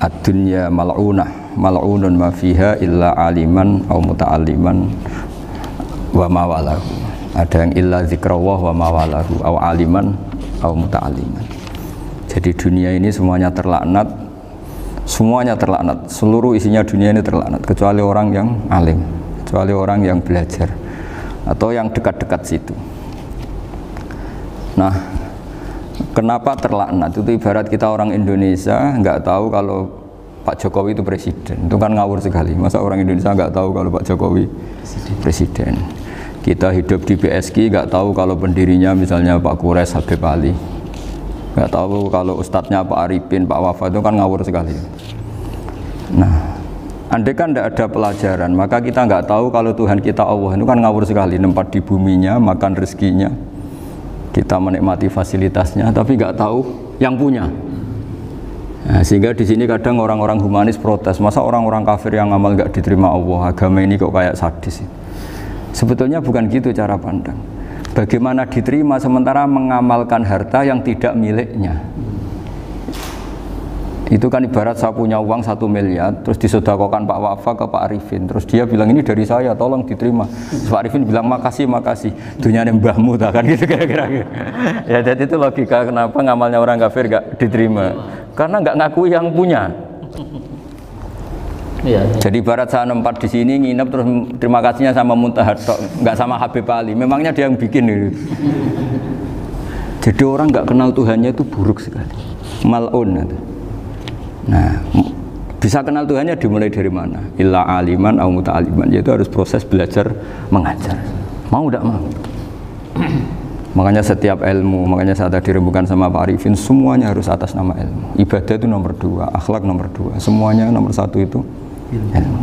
ad-dunya mal'unah mal'unun ma fiha illa aliman au muta'alliman wa mawalahu. Ada yang illa zikrawah wa mawalahu au aliman au muta'alliman. Jadi dunia ini semuanya terlaknat, seluruh isinya dunia ini terlaknat kecuali orang yang alim, kecuali orang yang belajar atau yang dekat-dekat situ. Nah, kenapa terlaknat? Itu ibarat kita orang Indonesia nggak tahu kalau Pak Jokowi itu presiden. Itu kan ngawur sekali. Masa orang Indonesia nggak tahu kalau Pak Jokowi presiden? Kita hidup di BSK nggak tahu kalau pendirinya misalnya Pak Kures Habib Ali. Nggak tahu kalau ustadznya Pak Arifin, Pak Wafa, itu kan ngawur sekali. Nah, andai kan tidak ada pelajaran, maka kita nggak tahu kalau Tuhan kita Allah, itu kan ngawur sekali. Nempat di buminya, makan rezekinya, kita menikmati fasilitasnya, tapi nggak tahu yang punya. Nah, sehingga di sini kadang orang-orang humanis protes, masa orang-orang kafir yang amal nggak diterima Allah, agama ini kok kayak sadis. Sebetulnya bukan gitu cara pandang. Bagaimana diterima sementara mengamalkan harta yang tidak miliknya. Itu kan ibarat saya punya uang 1 miliar, terus disedekahkan Pak Wafa ke Pak Arifin, terus dia bilang ini dari saya, tolong diterima. Terus Pak Arifin bilang makasih, dunyane mbahmu tak kan gitu kira-kira. Ya jadi itu logika kenapa ngamalnya orang kafir gak diterima, karena nggak ngaku yang punya. Ya. Jadi ibarat saya nempat di sini nginep terus terima kasihnya sama Muntaha, nggak sama Habib Ali. Memangnya dia yang bikin itu. Jadi orang nggak kenal Tuhannya itu buruk sekali, mal'un. Nah, bisa kenal Tuhannya dimulai dari mana? Illa aliman au muta'alliman, yaitu harus proses belajar mengajar. Mau tidak mau. Makanya setiap ilmu, makanya saat tadi rembukan sama Pak Arifin, semuanya harus atas nama ilmu. Ibadah itu nomor 2, akhlak nomor 2, semuanya nomor 1 itu ilmu.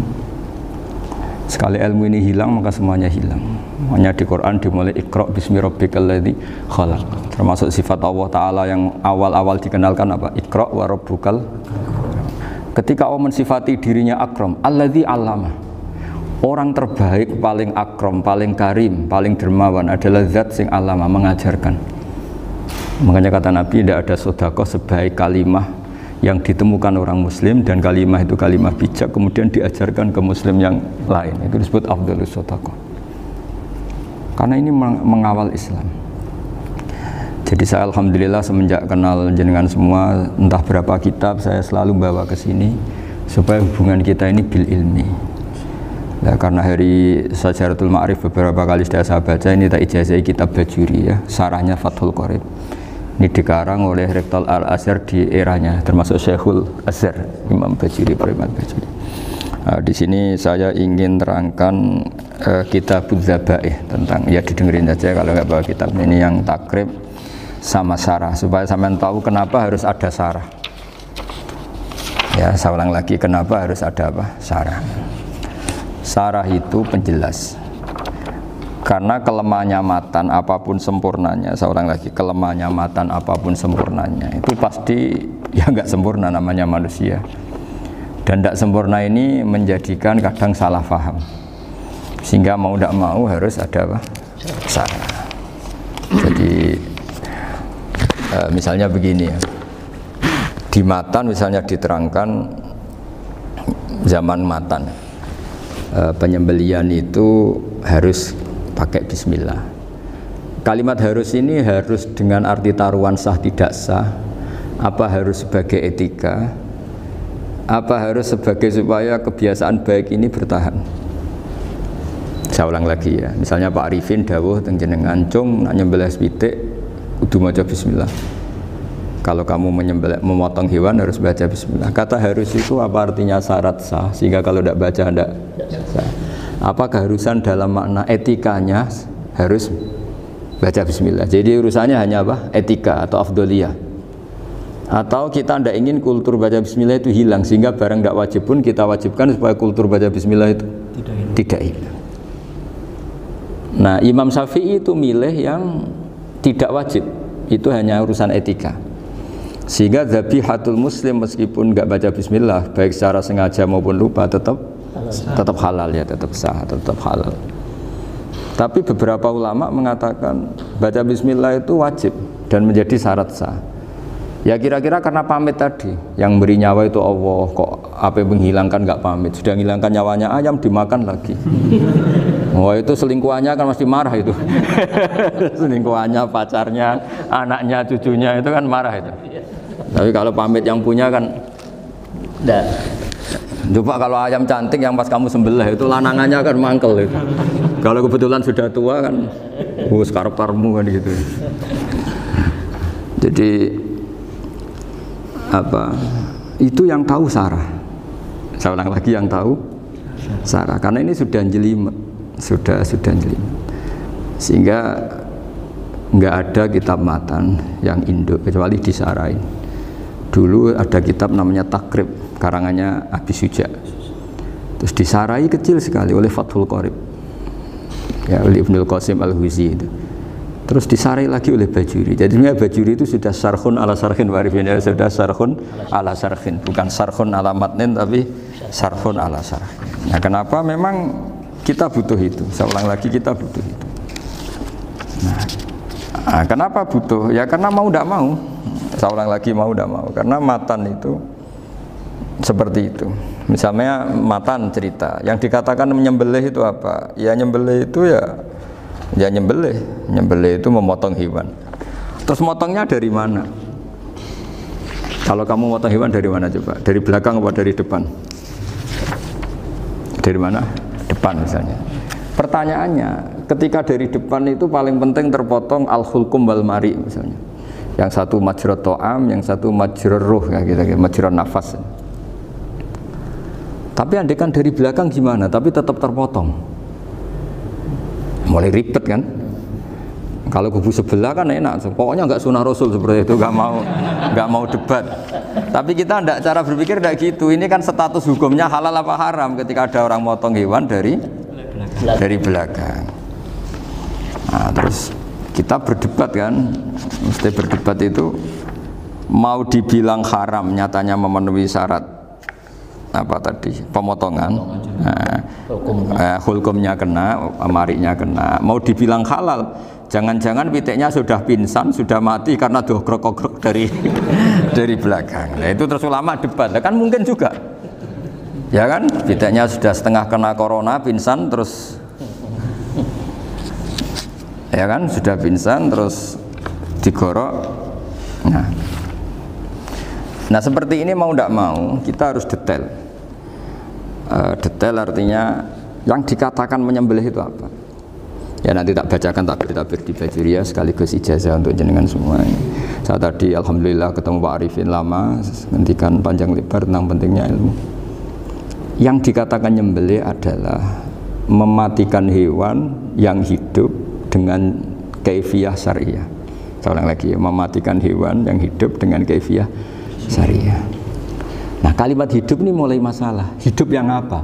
Sekali ilmu ini hilang maka semuanya hilang. Makanya di Quran dimulai Iqra bismi rabbikal ladzi khalaq. Termasuk sifat Allah Ta'ala yang awal-awal dikenalkan apa? Iqra wa rabbukal. Ketika Allah mensifati dirinya akram, alladzi 'allama. Orang terbaik, paling akram, paling karim, paling dermawan adalah zat sing 'allama, mengajarkan. Makanya kata Nabi, tidak ada sedekah sebaik kalimah yang ditemukan orang muslim, dan kalimah itu kalimah bijak kemudian diajarkan ke muslim yang lain. Itu disebut afdhalus sedekah. Karena ini mengawal Islam. Jadi saya alhamdulillah semenjak kenal jenengan semua, entah berapa kitab saya selalu bawa ke sini supaya hubungan kita ini bil ilmi. Nah, karena hari Syajaratul Ma'arif beberapa kali sudah saya baca, ini tak ijazahi kitab Bajuri ya, sarahnya Fathul Qorib. Ini dikarang oleh Rektor Al-Azhar di eranya, termasuk Syekhul Azhar, Imam Bajuri, Pak Imam Bajuri. Di sini saya ingin terangkan kitab Dzabaih, tentang, ya didengerin saja kalau nggak bawa kitab ini, yang takrib sama sarah, supaya sampean tahu kenapa harus ada sarah. Ya, saya ulang lagi, kenapa harus ada apa? Sarah. Sarah itu penjelas. Karena kelemahannya matan apapun sempurnanya, seorang lagi, kelemahannya matan apapun sempurnanya itu pasti ya nggak sempurna, namanya manusia. Dan tidak sempurna ini menjadikan kadang salah paham, sehingga mau tidak mau harus ada apa? Sarah. Jadi misalnya begini ya, di matan misalnya diterangkan zaman matan, penyembelian itu harus pakai bismillah. Kalimat harus ini harus dengan arti taruhan sah tidak sah, apa harus sebagai etika, apa harus sebagai supaya kebiasaan baik ini bertahan. Saya ulang lagi ya, misalnya Pak Arifin dawuh teng jenengan cung nak nyembelih pitik kudu maca bismillah. Kalau kamu memotong hewan harus baca bismillah. Kata harus itu apa artinya? Syarat sah, sehingga kalau tidak baca tidak sah. Apa keharusan dalam makna etikanya harus baca bismillah. Jadi urusannya hanya apa? Etika atau afdoliyah. Atau kita tidak ingin kultur baca bismillah itu hilang, sehingga barang tidak wajib pun kita wajibkan supaya kultur baca bismillah itu tidak hilang. Nah, Imam Syafi'i itu milih yang tidak wajib, itu hanya urusan etika. Sehingga dzabihatul muslim meskipun nggak baca bismillah, baik secara sengaja maupun lupa, tetap halal ya, tetap sah, tetap halal. Tapi beberapa ulama mengatakan baca bismillah itu wajib dan menjadi syarat sah. Ya kira-kira karena pamit tadi, yang beri nyawa itu Allah, kok apa yang menghilangkan nggak pamit, sudah menghilangkan nyawanya ayam dimakan lagi. Wah itu selingkuhannya kan mesti marah itu. Selingkuhannya, pacarnya, anaknya, cucunya itu kan marah itu. Tapi kalau pamit yang punya kan enggak. Coba kalau ayam cantik yang pas kamu sembelih itu lanangannya kan mangkel itu. Kalau kebetulan sudah tua kan karep-karepmu kan gitu. Jadi apa? Itu yang tahu Sarah. Saya ulang lagi, yang tahu Sarah, karena ini sudah jelimet, sudah jelimet. Sehingga nggak ada kitab matan yang Indo kecuali di Sarah ini. Dulu ada kitab namanya Takrib, karangannya Abi Suja. Terus disarai kecil sekali oleh Fathul Qorib, ya, oleh Ibnul Qasim Al-Huzi itu. Terus disarai lagi oleh Bajuri. Jadi sebenarnya Bajuri itu sudah sarhun ala sarhin warifin, ya, sudah sarhun ala sarhin, bukan sarhun ala matnin tapi sarhun ala sarhin. Nah, kenapa memang kita butuh itu? Saya ulang lagi, kita butuh itu. Nah, kenapa butuh? Ya karena mau tidak mau. Saya ulang lagi, mau tidak mau, karena matan itu seperti itu. Misalnya matan cerita yang dikatakan menyembelih itu apa? Ya nyembelih itu ya nyembelih itu memotong hewan. Terus motongnya dari mana? Kalau kamu motong hewan dari mana coba? Dari belakang atau dari depan? Dari mana? Depan misalnya. Pertanyaannya, ketika dari depan itu paling penting terpotong al-hulkum wal mari misalnya. Yang satu majrur to'am, yang satu majrur ruh, ya, gitu, majrur nafas. Tapi andekan dari belakang gimana? Tapi tetap terpotong. Mulai ribet kan? Kalau kubu sebelah kan enak, pokoknya nggak sunnah Rasul seperti itu, nggak mau debat. Tapi kita tidak, cara berpikir tidak gitu. Ini kan status hukumnya halal apa haram ketika ada orang motong hewan dari belakang. Nah, terus kita berdebat kan, mesti berdebat itu mau dibilang haram, nyatanya memenuhi syarat apa tadi, pemotongan, hulkumnya kena, mariknya kena. Mau dibilang halal, jangan-jangan pitiknya sudah pingsan, sudah mati karena dogrok-ogrok dari belakang. Nah itu terus ulama debat, kan mungkin juga, ya kan, pitiknya sudah setengah kena corona, pingsan terus. Ya kan, sudah pingsan terus digorok. Nah seperti ini mau tidak mau kita harus detail. Detail artinya yang dikatakan menyembelih itu apa? Ya nanti tak bacakan tabir di Bajiria sekaligus ijazah untuk jenengan semua. Saya tadi alhamdulillah ketemu Pak Arifin lama, ngendikan panjang lebar tentang pentingnya ilmu. Yang dikatakan nyembelih adalah mematikan hewan yang hidup dengan kaifiyah syariah. Saya ulang lagi, mematikan hewan yang hidup dengan kaifiyah syariah. Nah kalimat hidup ini mulai masalah. Hidup yang apa?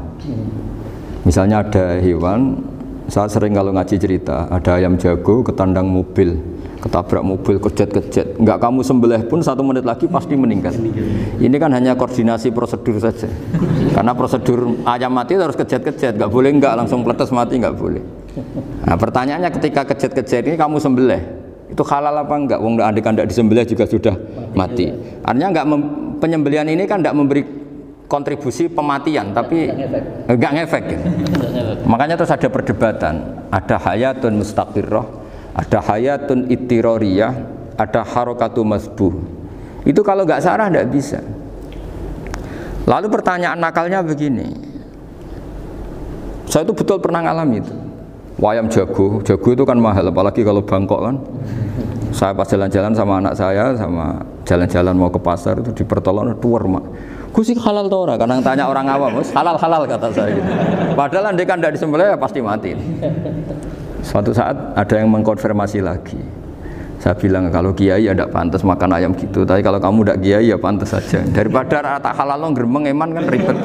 Misalnya ada hewan, saya sering kalau ngaji cerita, ada ayam jago ketandang mobil, ketabrak mobil, kejet-kejet, enggak kamu sembelih pun 1 menit lagi pasti meninggal. Ini kan hanya koordinasi prosedur saja. Karena prosedur ayam mati harus kejet-kejet, enggak boleh enggak langsung peletes mati, enggak boleh. Nah pertanyaannya, ketika kejet-kejet ini kamu sembelih, itu halal apa enggak? Wong andai kan enggak disembelih juga sudah mati. Artinya enggak, penyembelihan ini kan enggak memberi kontribusi pematian, tapi enggak ngefek. Makanya terus ada perdebatan, ada hayatun mustaqirrah, ada hayatun ittiroriyah, ada harokatu masbuh. Itu kalau enggak sarah enggak bisa. Lalu pertanyaan nakalnya begini, saya itu betul pernah ngalami itu. Wayam jago itu kan mahal, apalagi kalau Bangkok kan. Saya pas jalan-jalan sama anak saya, sama jalan-jalan mau ke pasar itu di pertolongan tuwer mak. Gus halal toh ora? Kadang tanya orang awam, halal kata saya gitu. Padahal andai kan tidak disembelih ya pasti mati. Suatu saat ada yang mengkonfirmasi lagi. Saya bilang kalau kiai ya tidak pantas makan ayam gitu, tapi kalau kamu tidak kiai ya pantas saja. Daripada rata halal lo geremeng eman kan ribet.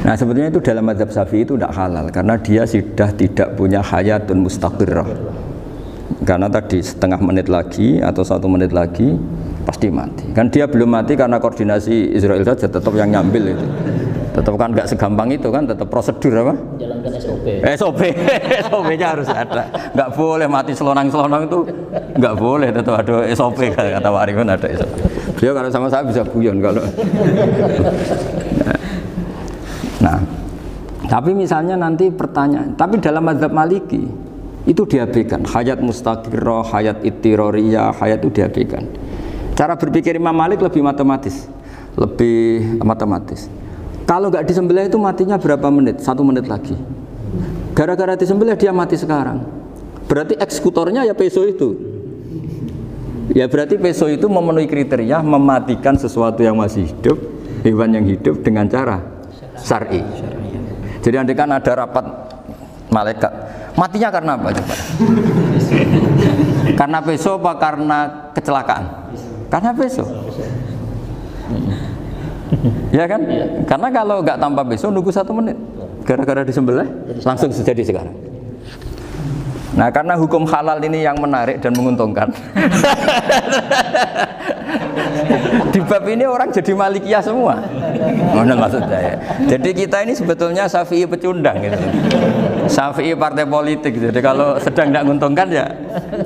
Nah sebetulnya itu dalam mazhab Syafi'i itu tidak halal karena dia sudah tidak punya hayatun mustaqirrah. Karena tadi setengah menit lagi atau 1 menit lagi pasti mati. Kan dia belum mati karena koordinasi Israel saja, tetap yang nyambil itu. Tetap kan nggak segampang itu kan, tetap prosedur apa? Jalankan SOP. SOP-nya harus ada. Nggak boleh mati selonang-selonang itu, nggak boleh. Tetap ada SOP kata Pak Arifin ada SOP. Beliau kalau sama saya bisa guyon kalau. Nah, tapi misalnya nanti pertanyaan, tapi dalam mazhab Maliki itu diabaikan. Hayat mustaqirrah, hayat ittiroriyah, hayat itu diabaikan. Cara berpikir Imam Malik lebih matematis. Kalau nggak disembelih itu matinya berapa menit? 1 menit lagi. Gara-gara disembelih dia mati sekarang. Berarti eksekutornya ya peso itu. Ya berarti peso itu memenuhi kriteria mematikan sesuatu yang masih hidup, hewan yang hidup dengan cara syar'i. Jadi andai kan ada rapat malaikat, matinya karena apa coba? Karena peso apa karena kecelakaan? Karena peso. Ya kan? Karena kalau nggak tanpa peso nunggu 1 menit, gara-gara disembelih langsung terjadi sekarang. Nah, karena hukum halal ini yang menarik dan menguntungkan. Di bab ini orang jadi Malikiyah semua. Mana maksud saya? Jadi kita ini sebetulnya Syafi'i pecundang gitu. Syafi'i partai politik. Jadi kalau sedang tidak menguntungkan ya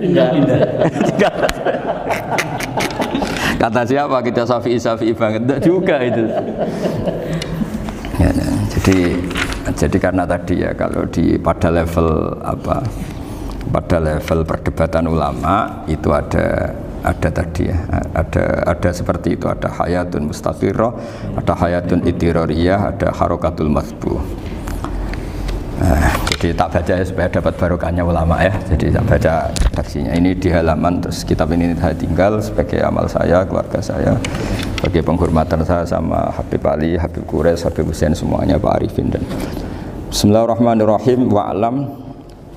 tinggal. Kata siapa kita Syafi'i banget? Tidak juga itu. Ya, jadi karena tadi ya kalau pada level apa? Pada level perdebatan ulama itu ada tadi ya, ada seperti itu, ada hayatun mustaqirrah, ada hayatun ittiroriyah, ada harokatul masbuh. Jadi tak baca ya supaya dapat barokahnya ulama ya. Jadi tak baca redaksinya. Ini di halaman, terus kitab ini saya tinggal sebagai amal saya, keluarga saya, sebagai penghormatan saya sama Habib Ali, Habib Qures, Habib Hussein semuanya, Pak Arifin dan Bismillahirrahmanirrahim. Wa'lam.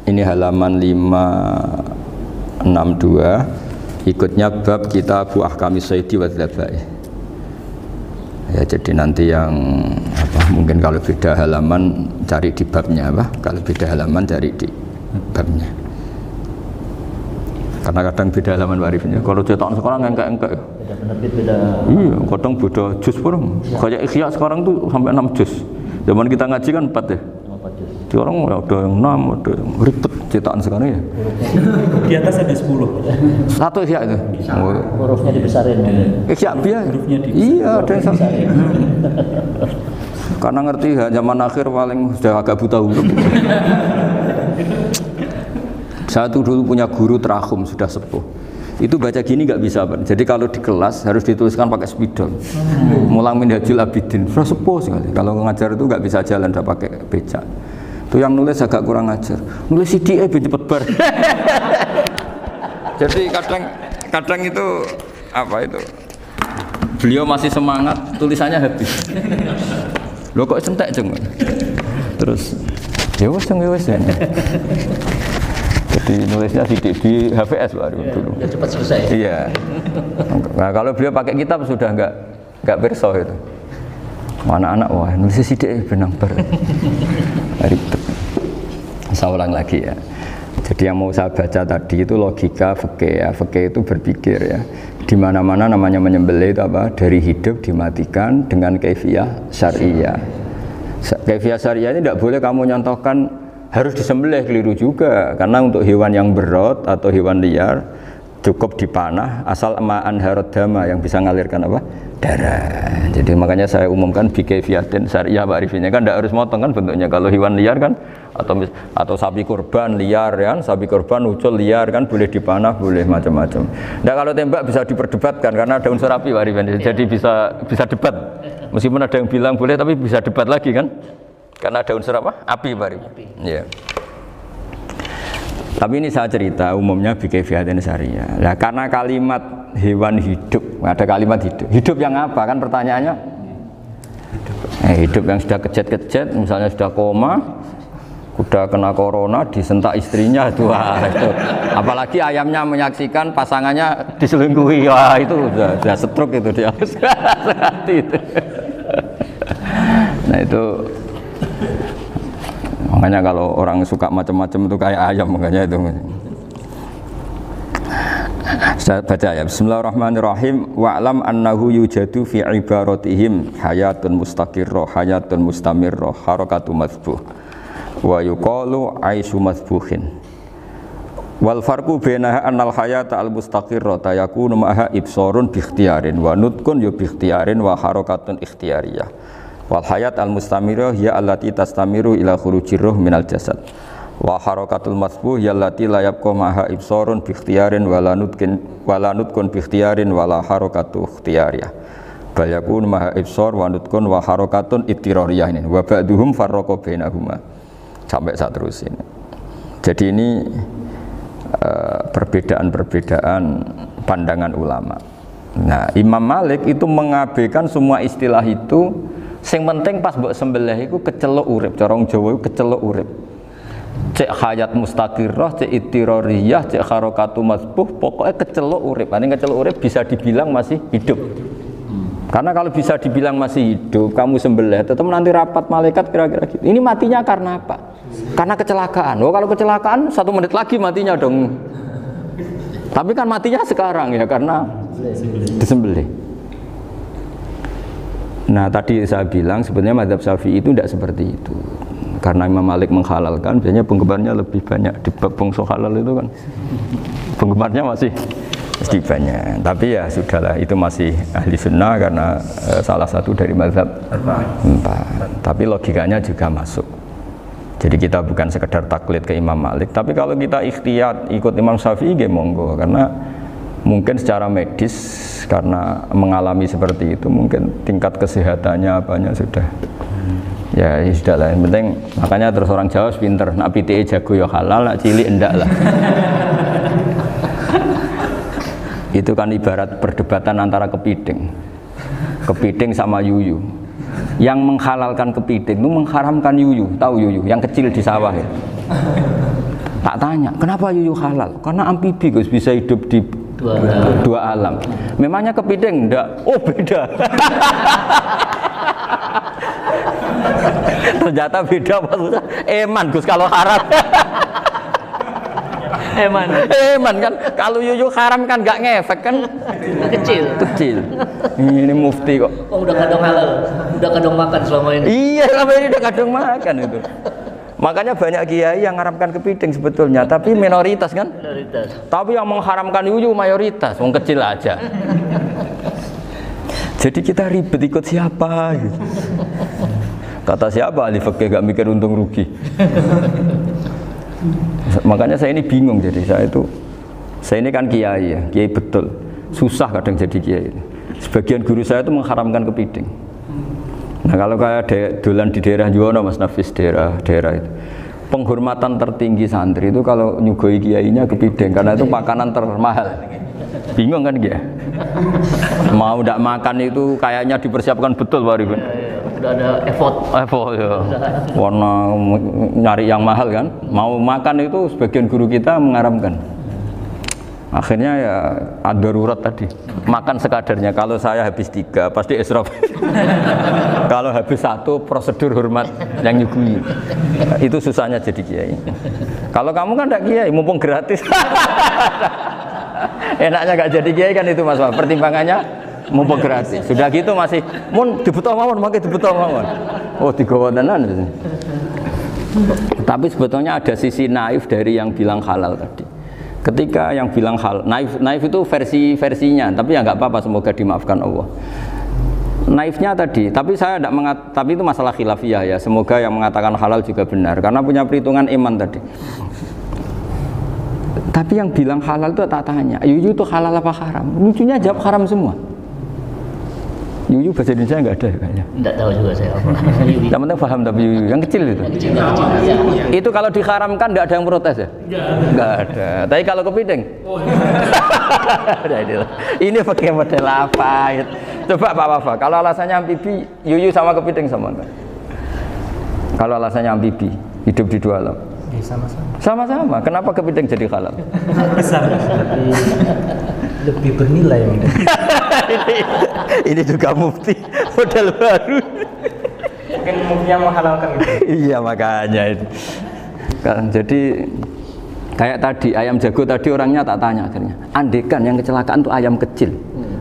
Ini halaman 562. Ikutnya bab kitab Ahkamis Sayyidi wa Dzabai. Ya, jadi nanti yang apa, mungkin kalau beda halaman cari di babnya apa? Kalau beda halaman cari di babnya. Karena kadang beda halaman warifnya. Kalau cetakan sekarang engkak-engkak. Beda penerbit, beda. Iya, kadang beda juz pun. Kayak Ikhya sekarang tuh sampai 6 juz. Zaman kita ngaji kan 4 ya. Sekarang ada yang 6, ada yang ribet cetakan sekarang ya. Di atas ada 10. Satu Ikhya itu. Hurufnya dibesarin. Ikhya biasa. Iya, ada yang sama. Karena ngerti zaman akhir paling sudah agak buta huruf. Saya tuh dulu punya guru terakhum sudah sepuh. Itu baca gini nggak bisa, Pak. Jadi kalau di kelas harus dituliskan pakai spidol. Mulang Minhajul Abidin, sudah sepuh sekali. Kalau ngajar itu nggak bisa jalan, udah pakai becak. Itu yang nulis agak kurang ajar. Nulis CDE ben cepet bar. Jadi kadang itu apa itu? Beliau masih semangat, tulisannya habis. Loh kok sentek jeng. Terus ya wes ya. Jadi nulisnya di HVS baru dulu. Ya cepat selesai. Iya. Nah, kalau beliau pakai kitab sudah enggak perso itu. Anak-anak wah nulis sidik benang bar. Ribet. Saya ulang lagi ya. Jadi yang mau saya baca tadi itu logika fikih ya. Fikih itu berpikir ya. Di mana-mana namanya menyembelih itu apa? Dari hidup dimatikan dengan kaifiyah syariah. Kaifiyah syariah ini tidak boleh kamu nyontohkan harus disembelih, keliru juga. Karena untuk hewan yang berat atau hewan liar cukup dipanah asal ma'an harad dama yang bisa mengalirkan apa? Darah. Jadi makanya saya umumkan bikaifiyatin syariah Pak Arifinnya kan tidak harus motong kan bentuknya. Kalau hewan liar kan atau sapi kurban liar kan, sapi kurban ucul liar kan boleh dipanah, boleh macam-macam. Nah kalau tembak bisa diperdebatkan karena ada unsur api Pak Arifin. Jadi bisa debat. Meskipun ada yang bilang boleh tapi bisa debat lagi kan? Karena ada unsur apa? Api Pak Arifin. Iya. Tapi ini saya cerita umumnya bikaifiyatin syariah. Nah, karena kalimat hewan hidup, ada kalimat hidup. Hidup yang apa kan pertanyaannya? Hidup yang sudah kejet-kejet, misalnya sudah koma, sudah kena corona, disentak istrinya itu. Apalagi ayamnya menyaksikan pasangannya diselingkuhi, wah itu sudah stroke itu dia. Itu. Nah itu. Makanya kalau orang suka macam-macam itu kayak ayam makanya itu. Saya baca ya. Bismillahirrahmanirrahim. Wa'lam annahu yujadu fi ibaratihim hayatun mustaqirrah, hayatun mustamirrah, harakatu madhbuh. Wa yuqalu aisyu madhbuhin. Wal farqu bainaha annal hayata al mustaqirrah yakunu ma'aha ibsarun bi ikhtiyarin wa nutqun bi ikhtiyarin wa harakatun ikhtiyariyah. Wal hayat al mustamirrah ya allati tastamiru ila khurujir ruh minal jasad. Wa harakatul masbuh yallati la yabqa maha ibsarun bi ikhtiyarin wala nutqun bi ikhtiyarin wala harakatu ikhtiyariyah bal yakun maha ibsar wa nutqun wa harakatun ittirariyah ini wa ba'duhum farraqa bainahuma sampai saat terus ini. Jadi ini perbedaan-perbedaan pandangan ulama. Nah, Imam Malik itu mengabaikan semua istilah itu, sing penting pas mbok sembelih iku kecelok urip, cara wong Jawa iku kecelok urip. Cek hayat mustaqirrah, cek ittirariyah, cek harakatu masbuh, pokoknya kecelok urip. Ini kecelok urip bisa dibilang masih hidup. Karena kalau bisa dibilang masih hidup, kamu sembelih, tetap nanti rapat malaikat kira-kira gitu. Ini matinya karena apa? Karena kecelakaan. Oh, kalau kecelakaan 1 menit lagi matinya dong. Tapi kan matinya sekarang ya karena disembelih. Nah, tadi saya bilang sebenarnya mazhab Syafi'i itu tidak seperti itu. Karena Imam Malik menghalalkan, biasanya penggemarnya lebih banyak di bab bangsa halal itu kan. Penggemarnya masih banyak. Tapi ya sudahlah, itu masih ahli sunnah karena salah satu dari mazhab 4. Tapi logikanya juga masuk. Jadi kita bukan sekedar taklid ke Imam Malik, tapi kalau kita ikhtiyat ikut Imam Syafi'i ya monggo, karena mungkin secara medis karena mengalami seperti itu mungkin tingkat kesehatannya apanya sudah ya sudah lah, yang penting makanya terus orang Jawa pinter, nak PTE jago ya halal, nak cilik enggak lah. Itu kan ibarat perdebatan antara kepiting sama yuyu. Yang menghalalkan kepiting itu mengharamkan yuyu, tahu yuyu yang kecil di sawah ya. Tak tanya, kenapa yuyu halal? Karena amfibi Gus, bisa hidup di dua alam. Memangnya kepiting enggak? Oh beda. Ternyata beda maksudnya. Eman Gus kalau haram. Eman kan kalau yuyu haram kan nggak ngefek kan, kecil. Ini mufti kok. Oh, udah kadang halal, udah kadang makan selama ini. Iya, selama ini udah kadang makan itu. Makanya banyak kiai yang mengharamkan kepiting sebetulnya, tapi minoritas kan. Tapi yang mengharamkan yuyu mayoritas, wong kecil aja. Jadi kita ribet ikut siapa gitu. Kata siapa ahli fikih gak mikir untung rugi. Makanya saya ini bingung, jadi saya ini kan kiai ya, kiai betul. Susah kadang jadi kiai. Sebagian guru saya itu mengharamkan kepiting. Nah kalau kayak dolan di daerah Juwono, Mas Nafis, daerah itu, penghormatan tertinggi santri itu kalau nyugoi kiainya kepiting, karena itu makanan termahal. Bingung kan dia? Mau tidak makan itu kayaknya dipersiapkan betul Pak Ribun. Udah ada effort ya. Warna nyari yang mahal kan. Mau makan itu sebagian guru kita mengharamkan. Akhirnya ya ada darurat tadi. Makan sekadarnya. Kalau saya habis 3 pasti israf. Kalau habis 1 prosedur hormat yang nyugui. Itu susahnya jadi kiai. Kalau kamu kan tidak kiai, mumpung gratis. Enaknya gak jadi kiai kan itu Mas. Pertimbangannya mumpung gratis. Sudah gitu masih mun dibutuh mawon, makai dibutuh mawon. Oh, digawa tenan. Tapi sebetulnya ada sisi naif dari yang bilang halal tadi. Ketika yang bilang halal, naif itu versinya, tapi ya nggak apa-apa, semoga dimaafkan Allah. Naifnya tadi, tapi saya tidak tapi itu masalah khilafiyah ya. Semoga yang mengatakan halal juga benar, karena punya perhitungan iman tadi. Tapi yang bilang halal itu tak tanya, yuyu itu halal apa haram? Lucunya jawab haram semua. Yuyu bahasa Indonesia nggak ada kayaknya. Nggak tahu juga saya apa. Yang penting paham tapi yuyu, yang kecil itu. Itu kalau diharamkan nggak ada yang protes ya? Nggak ada. Tapi kalau kepiting? Ini pakai model apa? Coba Pak Wafa, kalau alasannya amfibi, yuyu sama kepiting sama enggak? Kalau alasannya amfibi, hidup di 2 alam. Sama-sama. Kenapa kepiting jadi halal? Besar. Lebih bernilai. Ini juga mufti model baru. Mungkin muftinya menghalalkan itu. Iya makanya itu. Kan jadi Kayak tadi ayam jago tadi orangnya tak tanya akhirnya. Andekan yang kecelakaan itu ayam kecil.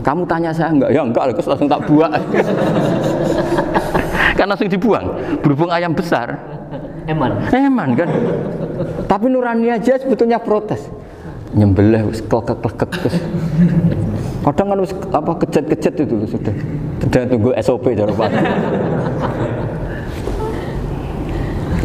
Kamu tanya saya enggak? Ya enggak, terus langsung tak buang. Kan langsung dibuang. Berhubung ayam besar. Eman kan. Tapi nurani aja sebetulnya protes. Nyembelih wis klekek-klekek terus. Kadang kan wis apa kejet-kejet itu sudah. Sudah tunggu SOP cara Pak.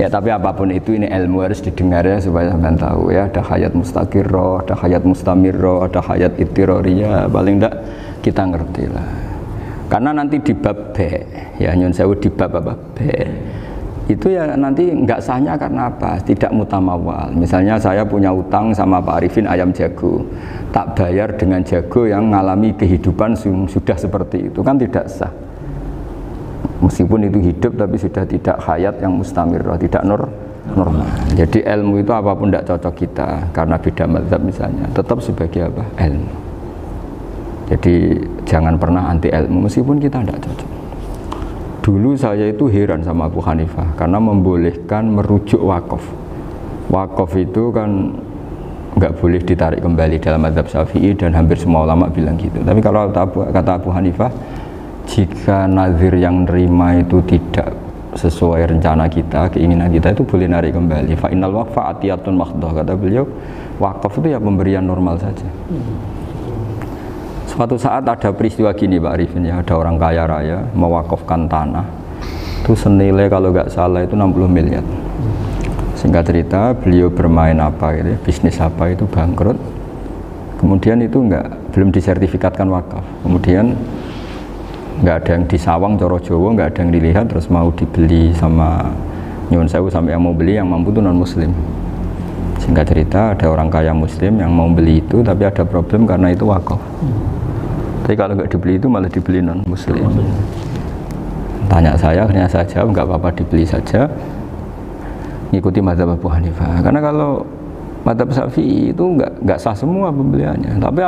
Ya tapi apapun itu ini ilmu harus didengar ya supaya sampean tahu ya, ada hayat mustaqirrah, ada hayat mustamirrah, ada hayat ittirariyah, paling enggak kita ngerti lah. Karena nanti di bab B ya nyun sewu di bab apa B itu ya nanti enggak sahnya karena apa? Tidak mutamawal. Misalnya saya punya utang sama Pak Arifin ayam jago, tak bayar dengan jago yang mengalami kehidupan sudah seperti itu kan tidak sah. Meskipun itu hidup tapi sudah tidak hayat yang mustamirrah, tidak normal. Jadi ilmu itu apapun tidak cocok kita karena beda mazhab misalnya, tetap sebagai apa? Ilmu. Jadi jangan pernah anti ilmu meskipun kita tidak cocok. Dulu saya itu heran sama Abu Hanifah karena membolehkan merujuk wakaf. Wakaf itu kan nggak boleh ditarik kembali dalam mazhab Syafi'i dan hampir semua ulama bilang gitu. Tapi kalau kata Abu Hanifah, jika nazir yang nerima itu tidak sesuai rencana kita, keinginan kita itu boleh narik kembali. Fa innal waqfa atiyatun makhdah, kata beliau, wakaf itu ya pemberian normal saja. Suatu saat ada peristiwa gini Pak Arifin ya, ada orang kaya raya mewakafkan tanah itu senilai kalau nggak salah itu 60 miliar. Singkat cerita beliau bermain apa gitu, bisnis apa itu bangkrut. Kemudian itu belum disertifikatkan wakaf. Kemudian nggak ada yang disawang coro Jawa, nggak ada yang dilihat, terus mau dibeli sama nyuwun sewu sampai yang mau beli yang mampu itu non muslim. Singkat cerita ada orang kaya muslim yang mau beli itu tapi ada problem karena itu wakaf. Tapi kalau nggak dibeli itu malah dibeli non muslim. Tanya saya, akhirnya saya jawab nggak apa-apa dibeli saja, ngikuti mazhab Abu Hanifah. Karena kalau mazhab Syafi'i itu nggak sah semua pembeliannya. Tapi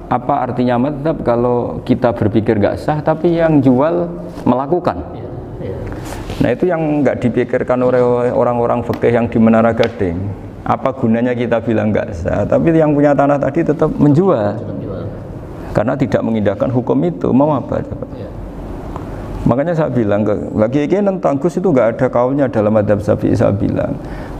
apa artinya mazhab kalau kita berpikir nggak sah tapi yang jual melakukan? Nah itu yang nggak dipikirkan oleh orang-orang fikih yang di Menara Gading. Apa gunanya kita bilang nggak sah, tapi yang punya tanah tadi tetap menjual. Karena tidak mengindahkan hukum itu, mau apa coba? Makanya saya bilang bagi tentang Gus itu nggak ada kaulnya dalam mazhab Syafi'i. Saya bilang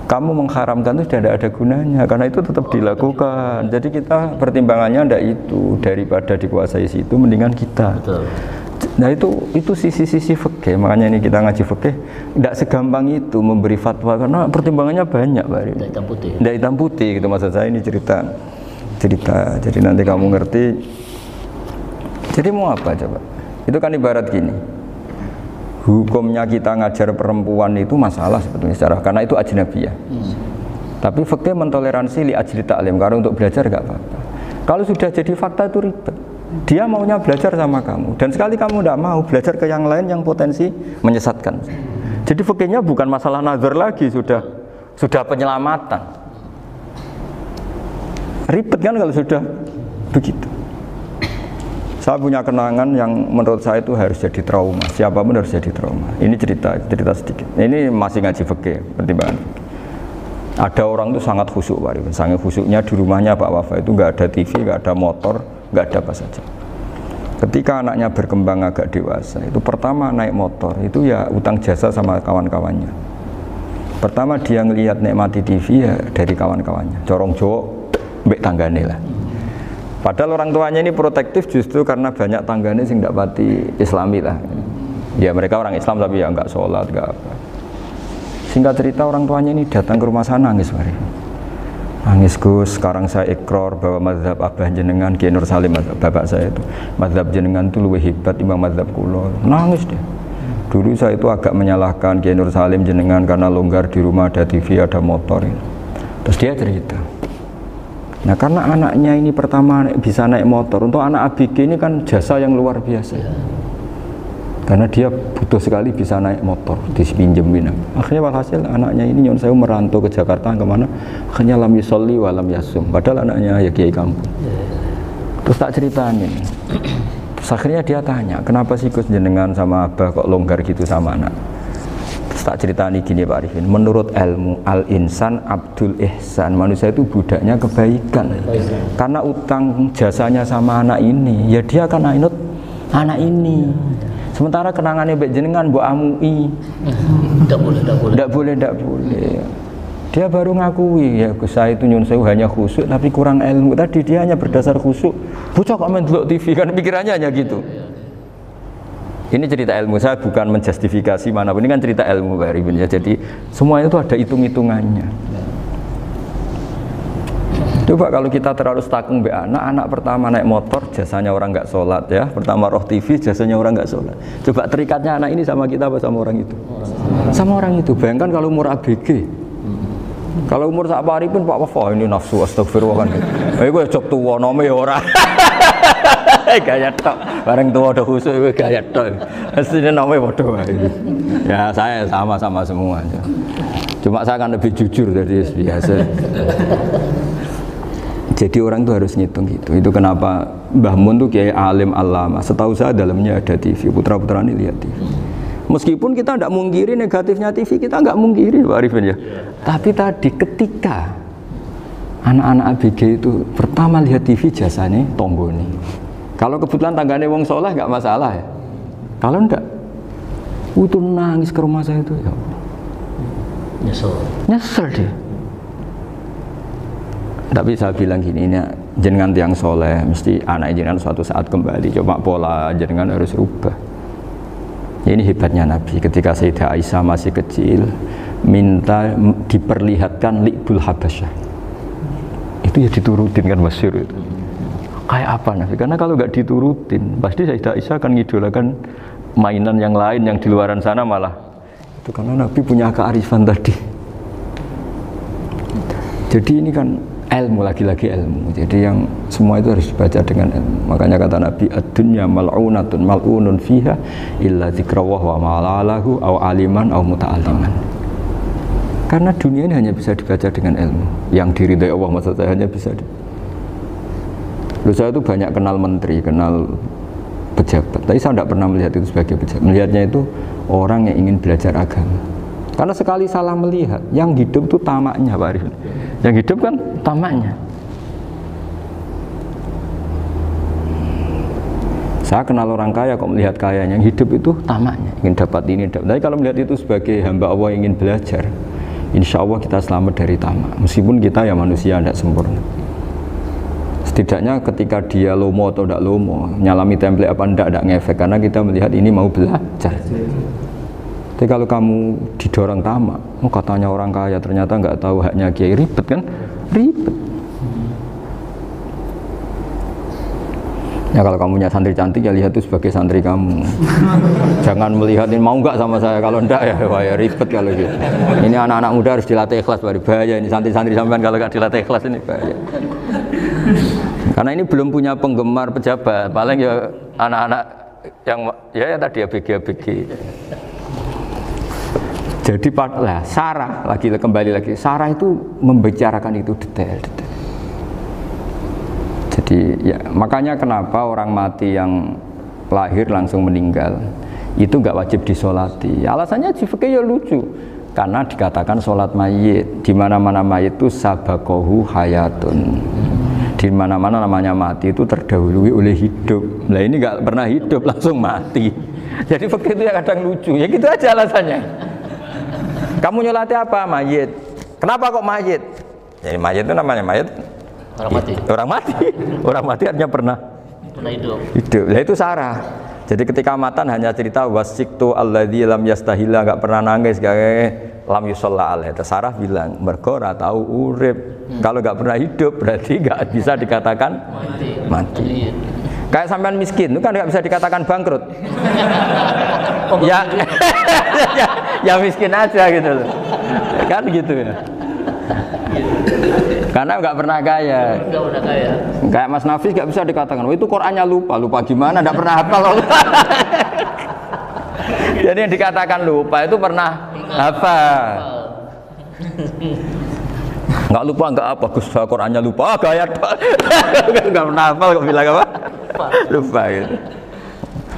kamu mengharamkan itu sudah tidak ada gunanya karena itu tetap dilakukan. Jadi kita pertimbangannya ndak itu, daripada dikuasai situ mendingan kita. Betul. Nah itu sisi-sisi fikih. Makanya ini kita ngaji fikih tidak segampang itu memberi fatwa karena pertimbangannya banyak Pak. Tidak hitam putih. Tidak hitam putih gitu maksud saya, ini cerita. Jadi nanti kamu ngerti. Jadi mau apa coba? Itu kan ibarat gini. Hukumnya kita ngajar perempuan itu masalah sebetulnya secara karena itu ajnabiyah. Tapi fikih mentoleransi li ajli ta'lim karena untuk belajar enggak apa-apa. Kalau sudah jadi fakta itu ribet. Dia maunya belajar sama kamu dan sekali kamu tidak mau belajar ke yang lain yang potensi menyesatkan. Jadi fikihnya bukan masalah nazar lagi, sudah penyelamatan. Ribet kan kalau sudah begitu. Saya punya kenangan yang menurut saya itu harus jadi trauma. Siapapun harus jadi trauma. Ini cerita sedikit. Ini masih ngaji fikih, pertimbangan. Ada orang itu sangat khusyuk, Pak. Sangat khusyuknya di rumahnya Pak Wafa itu nggak ada TV, nggak ada motor, nggak ada apa saja. Ketika anaknya berkembang agak dewasa, itu pertama naik motor, itu ya utang jasa sama kawan-kawannya. Pertama dia ngelihat nikmati TV ya dari kawan-kawannya. Corong Jawa, mbek tanggane lah. Padahal orang tuanya ini protektif justru karena banyak tangganya sing ndak pati Islami lah. Ya mereka orang Islam tapi ya nggak sholat, nggak apa. Singkat cerita orang tuanya ini datang ke rumah saya nangis mari. Nangis Gus, sekarang saya ikrar bahwa mazhab abah jenengan Kiai Nur Salim, mazhab bapak saya itu mazhab jenengan itu lebih hebat timbang mazhab kula. Nangis dia. Dulu saya itu agak menyalahkan Kiai Nur Salim jenengan karena longgar di rumah ada TV, ada motor. Terus dia cerita. Nah karena anaknya ini pertama bisa naik motor, untuk anak ABG ini kan jasa yang luar biasa. Karena dia butuh sekali bisa naik motor, dipinjemin. Akhirnya walhasil anaknya ini nyon saya merantau ke Jakarta kemana? Akhirnya lam yusolli wa lam yasum. Padahal anaknya ya kiai kampung. Terus tak ceritain. Terus akhirnya dia tanya, kenapa sih Gus jenengan sama abah kok longgar gitu sama anak? Tak ceritani gini Pak Arifin, menurut ilmu al-insan abdul ihsan, manusia itu budaknya kebaikan. Karena utang jasanya sama anak ini, ya dia akan anut anak ini. Sementara kenangannya mbek jenengan mbok amui. Tidak boleh. Dia baru ngakui, ya saya itu nyun sewu hanya khusyuk tapi kurang ilmu. Tadi dia hanya berdasar khusyuk. Bocah kok main delok TV, kan pikirannya hanya gitu. Ini cerita ilmu, saya bukan menjustifikasi manapun, ini kan cerita ilmu Pak Arifin ya. Jadi semuanya itu ada hitung-hitungannya. Coba kalau kita terlalu stakung be anak pertama naik motor jasanya orang nggak sholat ya, pertama roh TV jasanya orang nggak sholat. Coba terikatnya anak ini sama kita apa sama orang itu? Sama orang itu. Bayangkan kalau umur ABG, kalau umur sak pari pun Pak Wafa ini nafsu astagfirullah kan. Gue cok tua nome ya orang. Gaya tok, bareng tua udah khusus gue gaya tok. Aslinya namanya bodoh. Ya saya sama semua. Cuma saya kan lebih jujur dari biasa. Jadi orang itu harus ngitung gitu. Itu kenapa Mbah Mun tuh kiai alim alama. Setahu saya dalamnya ada TV. Putra-putra ini lihat TV. Meskipun kita tidak mungkiri negatifnya TV, kita nggak mungkiri Pak Arifin ya. Tapi tadi ketika anak-anak ABG itu pertama lihat TV jasanya Tonggoni. Kalau kebetulan tanggane wong soleh nggak masalah ya. Kalau enggak, itu nangis ke rumah saya itu ya. Nyesel dia. Tapi saya bilang gini, ini jenengan tiang soleh, mesti anak jenengan suatu saat kembali. Coba pola jenengan harus rubah. Ini hebatnya Nabi. Ketika Sayyidah Aisyah masih kecil, minta diperlihatkan Li'bul Habasyah. Itu ya diturutin kan masyhur itu. Kayak apa Nabi? Karena kalau nggak diturutin, pasti Sayyidah Aisyah akan ngidolakan mainan yang lain yang di luaran sana malah. Itu karena Nabi punya kearifan tadi. Jadi ini kan ilmu, lagi-lagi ilmu. Jadi yang semua itu harus dibaca dengan ilmu. Makanya kata Nabi, ad-dunya mal'unatun mal'unun fiha illa dzikrawah wa ma'alalahu aw aliman aw muta'alliman. Karena dunia ini hanya bisa dibaca dengan ilmu. Yang diridai Allah maksud saya hanya bisa Lalu saya itu banyak kenal menteri, kenal pejabat. Tapi saya tidak pernah melihat itu sebagai pejabat. Melihatnya itu orang yang ingin belajar agama. Karena sekali salah melihat, yang hidup itu tamaknya Pak Arifin. Yang hidup kan tamaknya. Saya kenal orang kaya kok melihat kayanya, yang hidup itu tamaknya, ingin dapat ini, dapat. Tapi kalau melihat itu sebagai hamba Allah yang ingin belajar, insya Allah kita selamat dari tamak. Meskipun kita ya manusia tidak sempurna. Setidaknya ketika dia lomo atau tidak lomo, nyalami template apa tidak ngefek, karena kita melihat ini mau belajar. Tapi kalau kamu didorong tamak, katanya orang kaya ternyata nggak tahu haknya kiai, ribet kan? Ribet. Ya kalau kamu punya santri cantik ya lihat itu sebagai santri kamu. Jangan melihat ini mau nggak sama saya, kalau enggak ya wah ya ribet kalau gitu. Ini anak-anak muda harus dilatih ikhlas, bahaya ini santri-santri sampean kalau nggak dilatih ikhlas ini bahaya. Karena ini belum punya penggemar pejabat, paling ya anak-anak yang ya tadi ABG. Jadi lah Sarah kembali lagi Sarah itu membicarakan itu detail. Jadi ya makanya kenapa orang mati yang lahir langsung meninggal itu nggak wajib disolati. Alasannya fikih ya lucu. Karena dikatakan sholat mayit, di mana-mana mayit itu sabakohu hayatun. Di mana-mana namanya mati itu terdahului oleh hidup. Nah ini nggak pernah hidup langsung mati. Jadi fikih itu ya kadang lucu. Ya gitu aja alasannya. Kamu nyolati apa? Mayit. Kenapa kok mayit? Jadi mayit itu namanya mayit. Orang mati. Orang mati. Orang mati artinya pernah hidup. Nah itu Sarah. Jadi ketika matan hanya cerita wasiktu alladzi lam yastahila, enggak pernah nangis, kayak lam yusalla alaih. Sarah bilang mergo ora tahu urip. Kalau enggak pernah hidup berarti enggak bisa dikatakan mati. Kayak sampean miskin itu kan enggak bisa dikatakan bangkrut. Ya miskin aja gitu loh. Kan gitu ya. Karena nggak pernah kaya. Kayak Mas Nafis nggak bisa dikatakan, oh itu Qurannya lupa gimana? Nggak pernah hafal. Jadi yang dikatakan lupa itu pernah hafal. Nggak lupa nggak apa, Gus Qurannya lupa, gaya nggak pernah hafal kok bilang apa? Lupa gitu.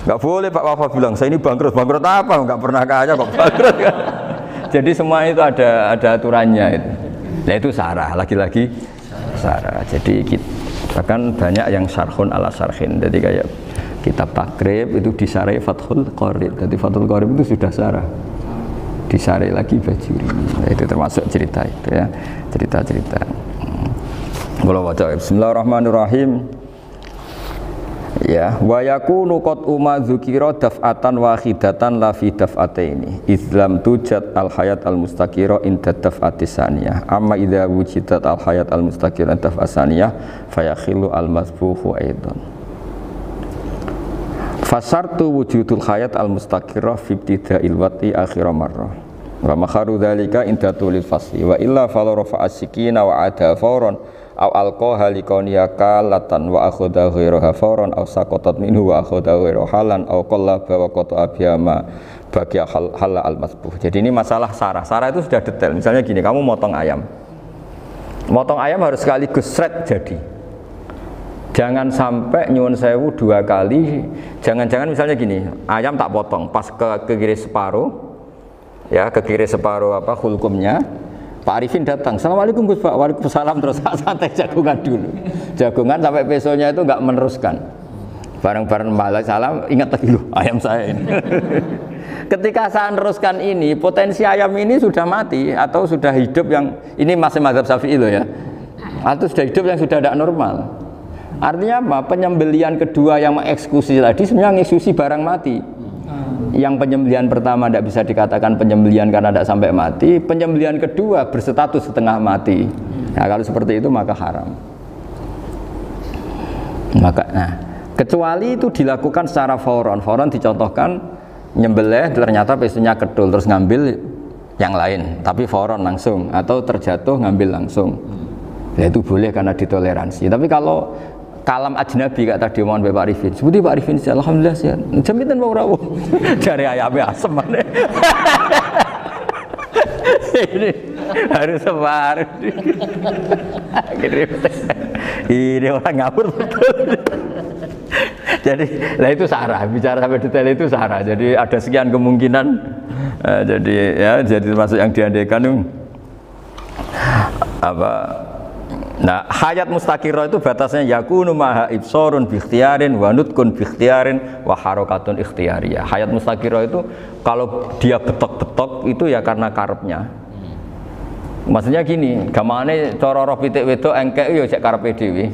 Nggak boleh Pak Wafa bilang, saya ini bangkrut apa? Nggak pernah kaya kok bangkrut kan? Jadi semua itu ada aturannya itu. Nah itu sarah, lagi-lagi sarah. Jadi bahkan banyak yang syarhun ala syarhin. Jadi kayak kitab takrib itu disarai Fathul Qorib. Jadi Fathul Qorib itu sudah sarah. Disarai lagi Bajuri. Nah, itu termasuk cerita itu ya. Cerita-cerita. Kalau baca Bismillahirrahmanirrahim. Ya, wa yakunu qad dzukira daf'atan wahidatan la fi daf'ataini. Islam tujad al hayat al mustaqira inda daf'ati saniyah. Amma idza wujidat al hayat al mustaqira daf'at saniyah fayakhilu al masbuhu aidan. Fasartu wujudul hayat al mustaqira fi ibtida'il wati akhir marrah. Wa makharu dzalika inda tulil fasli wa illa fala rafa'a sikina wa ada fawran aw alqaha liqaniya kalatan wa akhadha ghayraha fawran aw saqatat minhu wa akhadha ghayraha halan aw qallaba wa qata'a biyama bagi hal al masbuh. Jadi ini masalah sarah. Sarah itu sudah detail. Misalnya gini, kamu motong ayam. Motong ayam harus sekaligus shred jadi. Jangan sampai nyuwun sewu 2 kali. Jangan-jangan misalnya gini, ayam tak potong pas ke kiri separuh. Ya, ke kiri separuh apa hulkumnya. Pak Arifin datang, Assalamualaikum Gus Pak, waalaikumsalam, terus santai jagungan dulu. Jagungan sampai besoknya itu enggak meneruskan. Bareng-bareng malah salam, ingat lagi loh ayam saya ini. Ketika saya meneruskan ini, potensi ayam ini sudah mati atau sudah hidup yang ini masih mazhab Syafi'i loh ya. Atau sudah hidup yang sudah tidak normal. Artinya apa? Penyembelian kedua yang mengeksekusi tadi sebenarnya mengeksekusi barang mati. Yang penyembelian pertama tidak bisa dikatakan penyembelian karena tidak sampai mati. Penyembelian kedua berstatus setengah mati. Nah, kalau seperti itu maka haram. Kecuali itu dilakukan secara fauron. Fauron dicontohkan nyembelih ternyata pesunya kedul terus ngambil yang lain, tapi fauron langsung atau terjatuh ngambil langsung. Ya itu boleh karena ditoleransi. Tapi kalau kalam ajnabi kata tadi mohon Pak Arifin. Seperti Pak Arifin alhamdulillah sehat. Jaminan mau rawuh. Dari ayamnya asem mana. Ini harus sebar. Ini orang ngawur betul. Jadi, lah itu sarah. Bicara sampai detail itu sarah. Jadi ada sekian kemungkinan. Jadi ya, jadi termasuk yang diandaikan apa? Nah, hayat mustaqirah itu batasnya yakunu maha ibsorun bi ikhtiarin wa nutkun bi ikhtiarin wa harakatun ikhtiyariyah. Hayat mustaqirah itu kalau dia betok-betok itu ya karena karepnya. Maksudnya gini, gamane cara roh pitik wedok engkek ya cek karepe dhewe.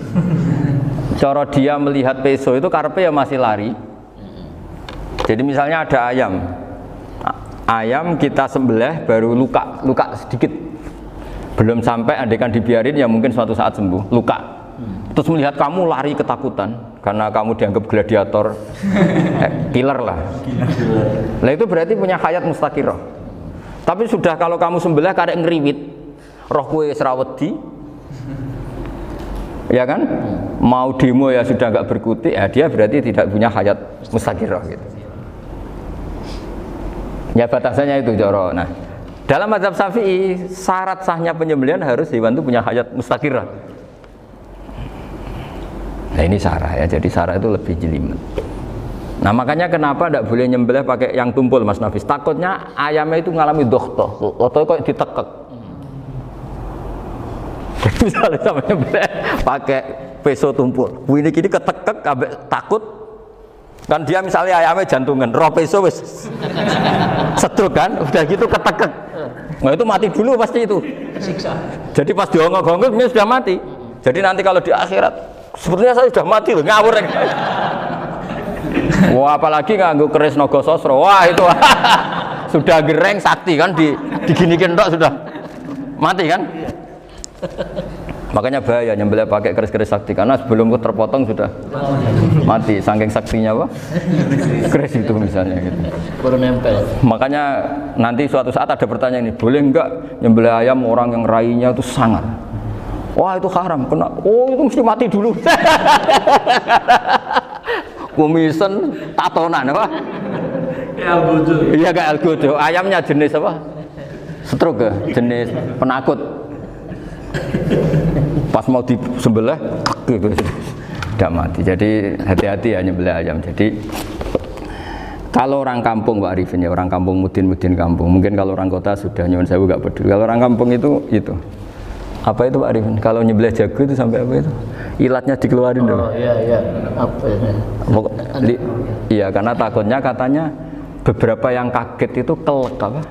Cara dia melihat peso itu karepe ya masih lari. Jadi misalnya ada ayam. Ayam kita sembelih baru luka sedikit. Belum sampai andaikan dibiarin ya mungkin suatu saat sembuh, luka. Terus melihat kamu lari ketakutan karena kamu dianggap gladiator, killer lah. Nah itu berarti punya hayat mustaqirah. Tapi sudah kalau kamu sembelih karek ngeriwit, roh kue serawedi, ya kan? Mau demo ya sudah nggak berkutik, ya dia berarti tidak punya hayat mustaqirah gitu. Ya batasannya itu Joro. Nah, dalam mazhab Syafi'i, syarat sahnya penyembelihan harus hewan itu punya hayat mustaqirah. Nah ini sarah ya, jadi sarah itu lebih jelimet. Nah makanya kenapa tidak boleh nyembelih pakai yang tumpul Mas Nafis? Takutnya ayamnya itu mengalami dohtoh, atau kok ditekek. Jadi misalnya sama nyembelih pakai peso tumpul, ini kini ketekek, takut. Kan dia misalnya ayamnya jantungan, roh peso wis setruk kan, udah gitu ketekek. Nah itu mati dulu pasti itu. Siksa. Jadi pas diongok-ongok ini sudah mati. Jadi nanti kalau di akhirat, sepertinya saya sudah mati loh, ngawur. Wah apalagi nganggo keris naga sosro, wah itu sudah gereng sakti kan, diginikin tok sudah mati kan. Makanya bahaya nyembelih pakai keris-keris sakti karena sebelum terpotong sudah mati saking saktinya apa? Keris itu misalnya gitu. Baru nempel. Makanya nanti suatu saat ada pertanyaan ini, boleh enggak nyembelih ayam orang yang rainya itu sangar? Wah itu haram, kena. Oh itu mesti mati dulu. Kumisen tatonan apa? Algojo. Iya kayak algojo. Ayamnya jenis apa? Stroke ya? Jenis penakut. Pas mau disembelih gitu tidak mati. Jadi hati-hati ya nyembelih ayam. Jadi Kalau orang kampung Pak Arifin ya, orang kampung mudin kampung. Mungkin kalau orang kota sudah nyuwun sewu gak peduli. Kalau orang kampung itu apa itu Pak Arifin? Kalau nyembelih jago itu sampai apa itu? Ilatnya dikeluarin dong. Oh iya. Apa ya? Iya, karena takutnya katanya beberapa yang kaget itu kelek apa?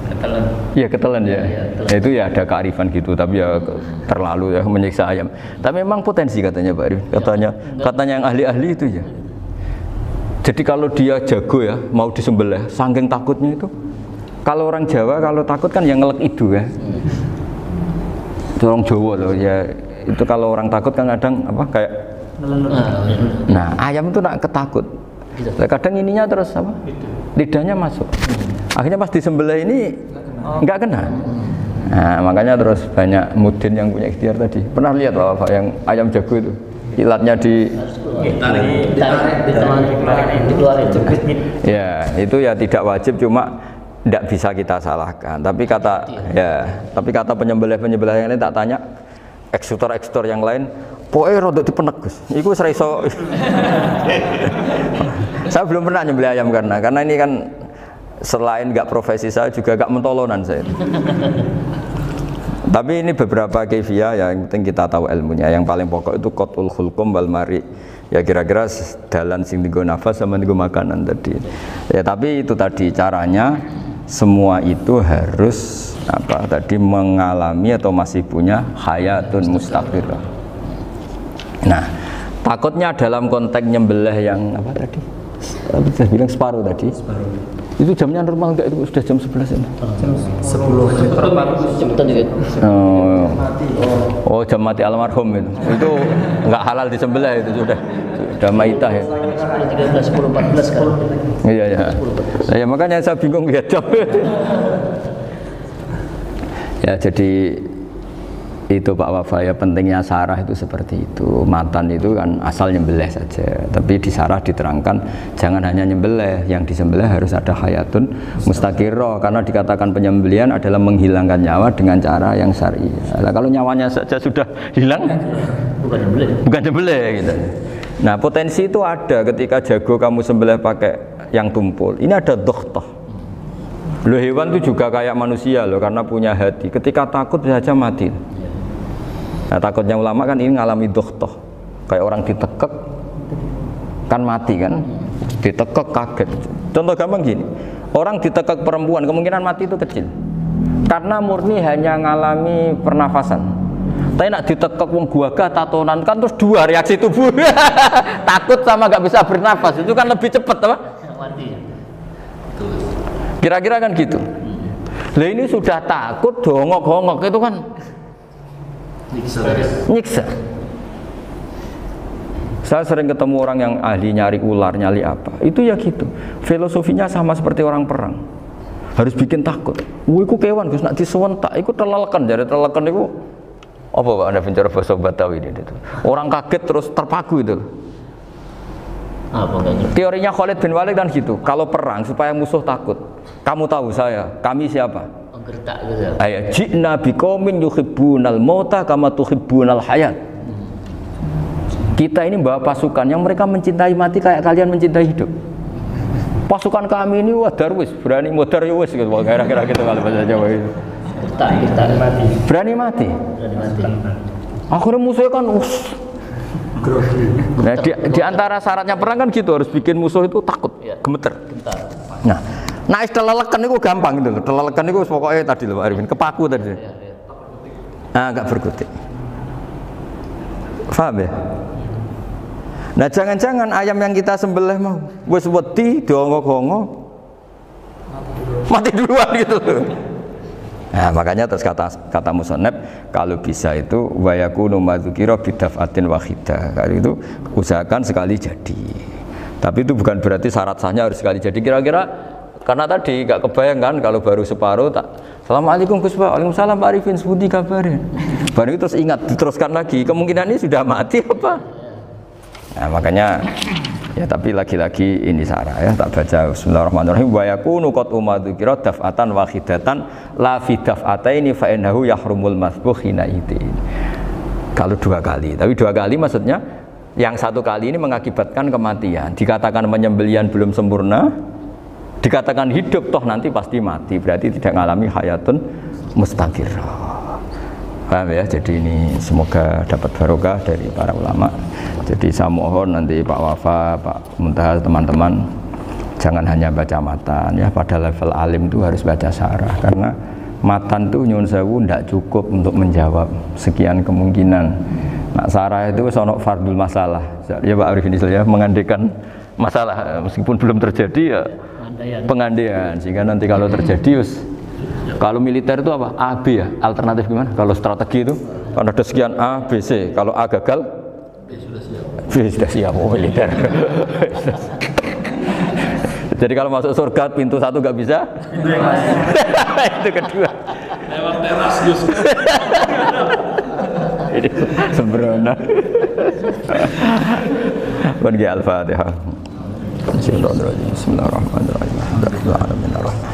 Ketelan. Iya ketelan ya. Ketelan. Itu ya ada kearifan gitu, tapi ya terlalu ya menyiksa ayam. Tapi memang potensi katanya Pak Arifin. Katanya yang ahli-ahli itu ya. Jadi kalau dia jago ya, mau disembelih, saking takutnya itu. Kalau orang Jawa kalau takut kan yang ngelek idu ya. Itu orang Jawa loh ya. Itu kalau orang takut kan kadang apa kayak. Nah ayam itu nak ketakut. Kadang ininya terus apa? Lidahnya masuk. Akhirnya pas disembelih ini nggak kena. Nah makanya terus banyak mudin yang punya ikhtiar tadi. Pernah lihat Pak yang ayam jago itu? Ilatnya ditarik, dikeluarin. Ya, itu ya tidak wajib, cuma tidak bisa kita salahkan. Tapi kata penyembelih yang lain tak tanya eksekutor yang lain, poe rodok dipenek Gus. Iku wis ra iso. Saya belum pernah nyembelih ayam karena ini kan selain nggak profesi saya juga nggak mentolonan saya. Tapi ini beberapa kefiah ya, yang penting kita tahu ilmunya. Yang paling pokok itu qatul khulqum wal mari. Ya kira-kira dalan sing digo nafas sama digo makanan tadi. Ya tapi itu tadi caranya semua itu harus mengalami atau masih punya hayatun mustaqirah. Nah, takutnya dalam konteks nyembelih yang apa tadi? Saya bilang separuh tadi. Itu jamnya normal enggak, itu sudah jam 11 ini? Jam 10 Cepetan juga. Oh jam mati almarhum itu enggak halal disembelih, itu sudah maitah ya. 10, 13, 10, 14 kan. Iya. Ya makanya saya bingung lihat jam. Ya jadi itu Pak Wafa ya, pentingnya sarah itu seperti itu. Matan itu kan asal nyembelih saja, tapi di sarah diterangkan jangan hanya nyembelih, yang disembelih harus ada hayatun mustaqirah, karena dikatakan penyembelihan adalah menghilangkan nyawa dengan cara yang syar'i. Nah, kalau nyawanya saja sudah hilang bukan nyembelih gitu. Nah potensi itu ada ketika jago kamu sembelih pakai yang tumpul. Ini ada dokhtoh. Loh, hewan itu juga kayak manusia loh, karena punya hati. Ketika takut bisa saja mati. Nah, takutnya ulama kan ini ngalami dokhtoh, kayak orang ditekek kan mati kan, ditekek kaget. Contoh gampang gini, orang ditekek perempuan kemungkinan mati itu kecil, karena murni hanya ngalami pernafasan. Tapi nak ditekek wong gagah tatonan kan terus dua reaksi tubuh, takut sama nggak bisa bernafas, itu kan lebih cepat apa? Mati. Kira-kira kan gitu. Lah ini sudah takut, dongok-dongok itu kan. Nyiksa. Saya sering ketemu orang yang ahli nyari ular, nyari apa. Itu ya gitu. Filosofinya sama seperti orang perang. Harus bikin takut. Iku kewan Gus nak disewentak, iku telelekan, jadi telelekan iku apa Pak Anda bicara bahasa Batawi ini itu. Orang kaget terus terpaku itu. Teorinya Khalid bin Walid kan gitu. Kalau perang supaya musuh takut. Kamu tahu kami siapa? Gertak gitu. Ayat jina biqaumin yuhibbunal mauta kama tuhibbunal hayat. Kita ini bawa pasukan yang mereka mencintai mati kayak kalian mencintai hidup. Pasukan kami ini wah darwis, berani modar ya wis gitu, kira-kira gitu kalau bahasa Jawa itu. Gertak mati. Berani mati. Akhirnya musuhnya kan Nah, di antara syaratnya perang kan gitu, harus bikin musuh itu takut, gemeter. Nah, telelekan itu gampang gitu loh. Telelekan itu pokoknya tadi loh Pak Arifin, kepaku tadi. Agak berkutik. Paham ya? Nah, jangan-jangan ayam yang kita sembelih mau wis wedi diongok-ongok mati duluan gitu loh. Nah, makanya terus kata musannaf kalau bisa itu wa yakunu madzukira bidafatin wahidah. Kalau itu usahakan sekali jadi. Tapi itu bukan berarti syarat sahnya harus sekali jadi. Kira-kira karena tadi gak kebayang kan kalau baru separuh tak Assalamualaikum Gus Pak, Waalaikumsalam Pak Arifin, sebuti kabarnya. Baru itu terus ingat, diteruskan lagi, kemungkinan ini sudah mati apa? Nah makanya ya tapi lagi-lagi ini sarah ya, tak baca Bismillahirrahmanirrahim wa yakunu qad umadzukira daf'atan wahidatan la fi daf'ataini fa innahu yahrumul masbuh hina idin. Kalau dua kali, tapi dua kali maksudnya Yang satu kali ini mengakibatkan kematian. Dikatakan penyembelian belum sempurna, dikatakan hidup toh nanti pasti mati. Berarti tidak mengalami hayatun mustaqirrah. Paham ya? Jadi ini semoga dapat barokah dari para ulama. Jadi saya mohon nanti Pak Wafa, Pak Muntaha, teman-teman jangan hanya baca matan ya. Pada level alim itu harus baca syarah karena matan itu nyuwun sewu tidak cukup untuk menjawab sekian kemungkinan. Nah, syarah itu sono fardul masalah. Ya Pak Arif ini ya mengandaikan masalah meskipun belum terjadi ya pengandaian sehingga nanti kalau terjadi kalau militer itu apa? A, B ya? Alternatif gimana? Kalau strategi itu kan ada sekian A, B, C. Kalau A gagal B sudah siap oh, militer. Jadi kalau masuk surga pintu satu nggak bisa, itu kedua. Lewat teras Gus. Ini sembrono. Bagi Al-Fatihah. Bismillahirrahmanirrahim. Bismillahirrahmanirrahim. Bismillahirrahmanirrahim.